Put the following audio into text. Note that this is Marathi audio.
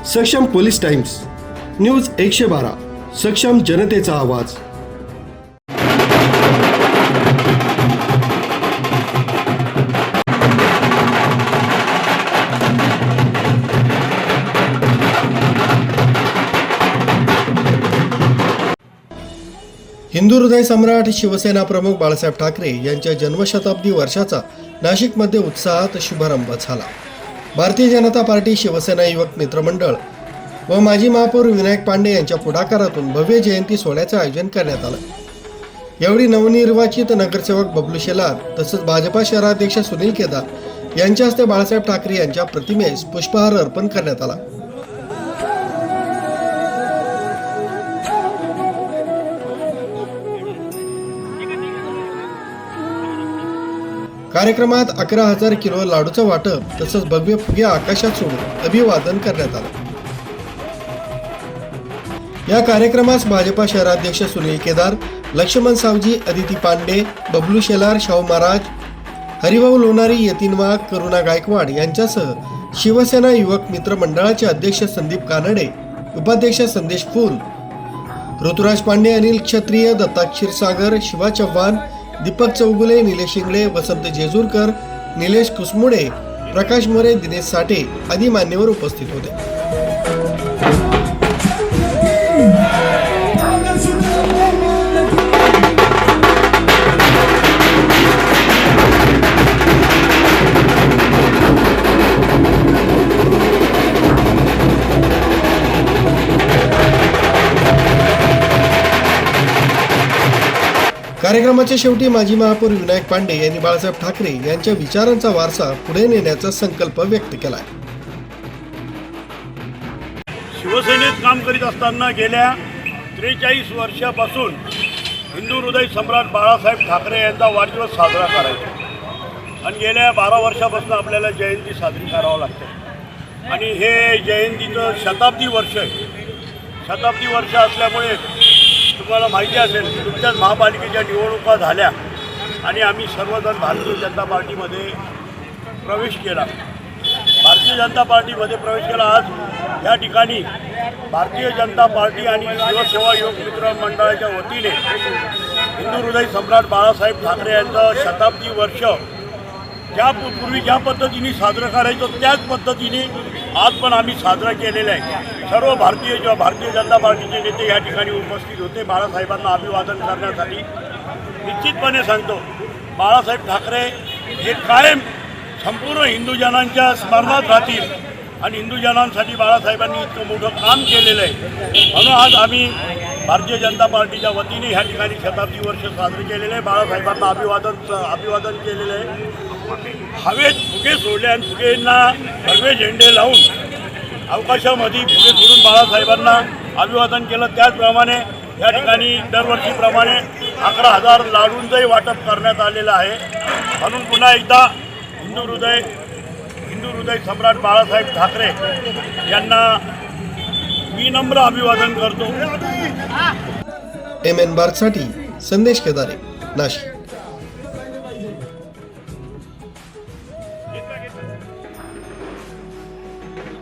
सक्षम पोलीस टाइम्स, न्यूज 112, सक्षम जनतेचा आवाज. हिंदू हृदय सम्राट शिवसेना प्रमुख बाळासाहेब ठाकरे यांच्या जन्मशताब्दी वर्षाचा नाशिकमध्ये उत्साहात शुभारंभ झाला. भारतीय जनता पार्टी, शिवसेना युवक मित्रमंडळ व माजी महापौर विनायक पांडे यांच्या पुढाकारातून भव्य जयंती सोहळ्याचं आयोजन करण्यात आलं. यावेळी नवनिर्वाचित नगरसेवक बबलू शेलार तसंच भाजपा शहराध्यक्ष सुनील केदार यांच्या हस्ते बाळासाहेब ठाकरे यांच्या प्रतिमेस पुष्पहार अर्पण करण्यात आला. कार्यक्रमात 11,000 किलो लाडूचं वाटप तसंच भव्य फुगे आकाशात सोडून अभिवादन करण्यात आलं. या कार्यक्रमास भाजपा शहराध्यक्ष सुनील केदार, लक्ष्मण सावजी, अदिती पांडे, बबलू शेलार, शाहू महाराज, हरिभाऊ लोणारी, यतीन वाघ, करुणा गायकवाड यांच्यासह शिवसेना युवक मित्र मंडळाचे अध्यक्ष संदीप कानडे, उपाध्यक्ष संदेश फूल, ऋतुराज पांडे, अनिल क्षत्रिय, दत्ता क्षीरसागर, शिवा चव्हाण, दीपक चौगुले, निलेश इंगळे, वसंत जेजूरकर, निलेश कुसमुडे, प्रकाश मोरे, दिनेश साठे आदी मान्यवर उपस्थित होते. कार्यक्रमाच्या शेवटी माजी महापौर विनायक पांडे यांनी बाळासाहेब ठाकरे यांच्या विचारांचा वारसा पुढे नेण्याचा संकल्प व्यक्त केला. शिवसेनेत काम करीत असताना गेल्या 43 वर्षापासून हिंदू हृदय सम्राट बाळासाहेब ठाकरे यांचा वाढदिवस साजरा करायचा आणि गेल्या 12 वर्षापासून आपल्याला जयंती साजरी करावं लागते आणि हे जयंतीचं शताब्दी वर्ष आहे. शताब्दी वर्ष असल्यामुळे तुम्हाला माहिती असेल तुमच्याच महापालिकेच्या निवडणुका झाल्या आणि आम्ही सर्वजण भारतीय जनता पार्टीमध्ये प्रवेश केला. भारतीय जनता पार्टीमध्ये प्रवेश केला. आज या ठिकाणी भारतीय जनता पार्टी आणि शिवसेना युवक मित्र मंडळाच्या वतीने हिंदू हृदय सम्राट बाळासाहेब ठाकरे यांचं शताब्दी वर्ष पूर्वी ज्या पद्धतीने साजरं करायचं त्याच पद्धतीने आज पण आम्ही साजरा केलेला आहे. सर्व भारतीय जनता पार्टीचे नेते या ठिकाणी उपस्थित होते बाळासाहेबांना अभिवादन करण्यासाठी. निश्चितपणे सांगतो बाळासाहेब ठाकरे हे कायम संपूर्ण हिंदूजनांच्या स्मरणात राहतील आणि हिंदूजनांसाठी बाळासाहेबांनी इतकं मोठं काम केलेलं आहे. म्हणून आज आम्ही भारतीय जनता पार्टीच्या वतीने ह्या ठिकाणी शताब्दी वर्ष साजरे केलेले आहे. बाळासाहेबांना अभिवादन केलेलं आहे. हवेत फुगे सोडले आणि फुगेंना भगवे झेंडे लावून अवकाशामध्ये फुगे सोडून बाळासाहेबांना अभिवादन केलं. त्याचप्रमाणे या ठिकाणी दरवर्षीप्रमाणे 11,000 लाडूंचंही वाटप करण्यात आलेलं आहे. म्हणून पुन्हा एकदा हिंदू हृदय सम्राट बाळासाहेब ठाकरे यांना विनम्र अभिवादन करतो. MN बार्कसाठी संदेश केदारे, नाशिक.